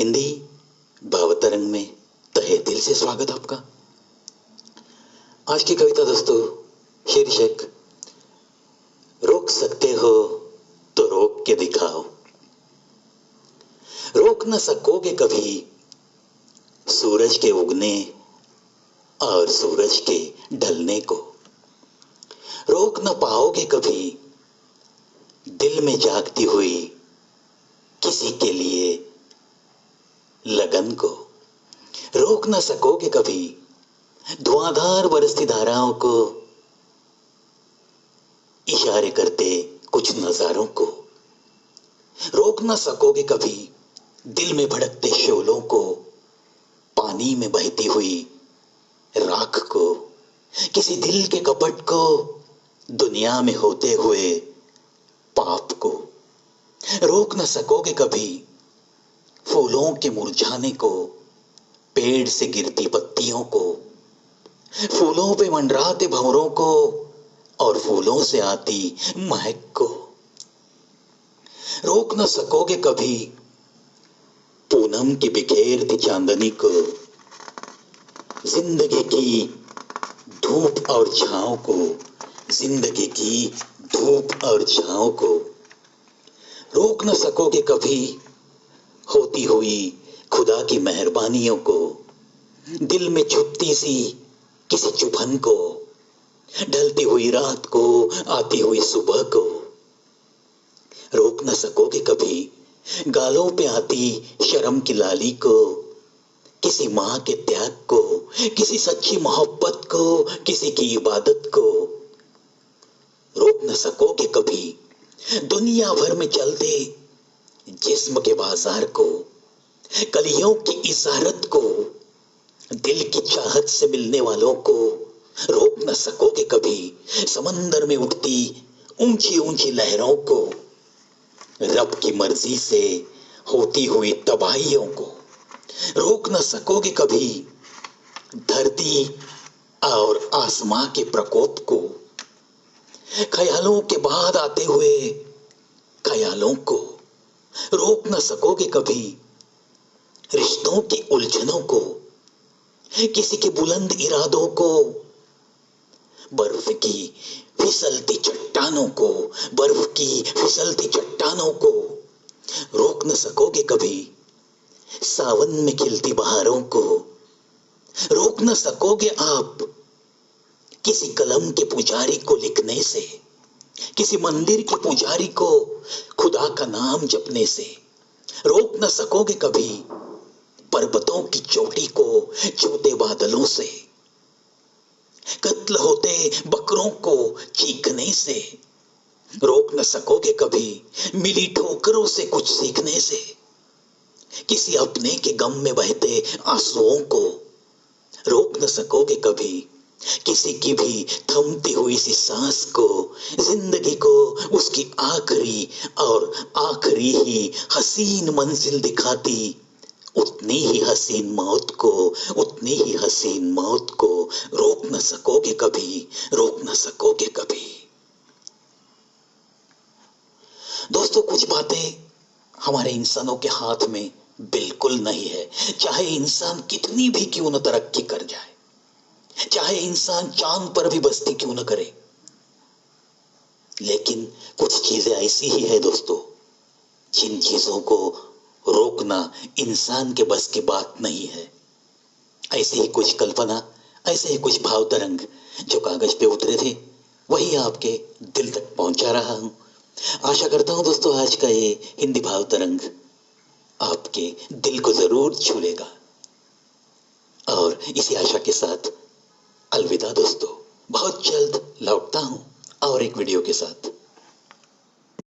हिंदी भावतरंग में तहे दिल से स्वागत आपका। आज की कविता दोस्तों, शीर्षक रोक सकते हो तो रोक के दिखाओ। रोक न सकोगे कभी सूरज के उगने और सूरज के ढलने को। रोक न पाओगे कभी दिल में जागती हुई किसी के लिए लगन को। रोक न सकोगे कभी धुआंधार बरसती धाराओं को, इशारे करते कुछ नजारों को। रोक न सकोगे कभी दिल में भड़कते शोलों को, पानी में बहती हुई राख को, किसी दिल के कपट को, दुनिया में होते हुए पाप को। रोक न सकोगे कभी फूलों के मुरझाने को, पेड़ से गिरती पत्तियों को, फूलों पे मंडराते भंवरों को और फूलों से आती महक को। रोक न सकोगे कभी पूनम की बिखेरती चांदनी को, जिंदगी की धूप और छांव को, जिंदगी की धूप और छांव को। रोक न सकोगे कभी होती हुई खुदा की मेहरबानियों को, दिल में छुपती सी किसी चुभन को, ढलती हुई रात को, आती हुई सुबह को। रोक न सकोगे कभी गालों पे आती शर्म की लाली को, किसी माँ के त्याग को, किसी सच्ची मोहब्बत को, किसी की इबादत को। रोक न सकोगे कभी दुनिया भर में चलते जिस्म के बाजार को, कलियों की इजारत को, दिल की चाहत से मिलने वालों को। रोक न सकोगे कभी समंदर में उठती ऊंची ऊंची लहरों को, रब की मर्जी से होती हुई तबाहियों को। रोक न सकोगे कभी धरती और आसमां के प्रकोप को, ख्यालों के बाद आते हुए ख्यालों को। रोक न सकोगे कभी रिश्तों की उलझनों को, किसी के बुलंद इरादों को, बर्फ की फिसलती चट्टानों को, बर्फ की फिसलती चट्टानों को। रोक न सकोगे कभी सावन में खिलती बहारों को। रोक न सकोगे आप किसी कलम के पुजारी को लिखने से, किसी मंदिर के पुजारी को खुदा का नाम जपने से। रोक न सकोगे कभी पर्वतों की चोटी को छूते बादलों से, कत्ल होते बकरों को चीखने से। रोक न सकोगे कभी मिली ठोकरों से कुछ सीखने से, किसी अपने के गम में बहते आंसुओं को। रोक न सकोगे कभी किसी की भी थमती हुई सी सांस को, जिंदगी को उसकी आखिरी और आखिरी ही हसीन मंजिल दिखाती उतनी ही हसीन मौत को, उतनी ही हसीन मौत को। रोक न सकोगे कभी, रोक न सकोगे कभी। दोस्तों, कुछ बातें हमारे इंसानों के हाथ में बिल्कुल नहीं है। चाहे इंसान कितनी भी क्यों न तरक्की कर जाए, चाहे इंसान चांद पर भी बस्ती क्यों न करे, लेकिन कुछ चीजें ऐसी ही है दोस्तों, जिन चीजों को रोकना इंसान के बस की बात नहीं है। ऐसे ही कुछ कल्पना, ऐसे ही कुछ भाव तरंग जो कागज पे उतरे थे, वही आपके दिल तक पहुंचा रहा हूं। आशा करता हूं दोस्तों आज का ये हिंदी भाव तरंग आपके दिल को जरूर छू लेगा। और इसी आशा के साथ अलविदा दोस्तों, बहुत जल्द लौटता हूं और एक वीडियो के साथ।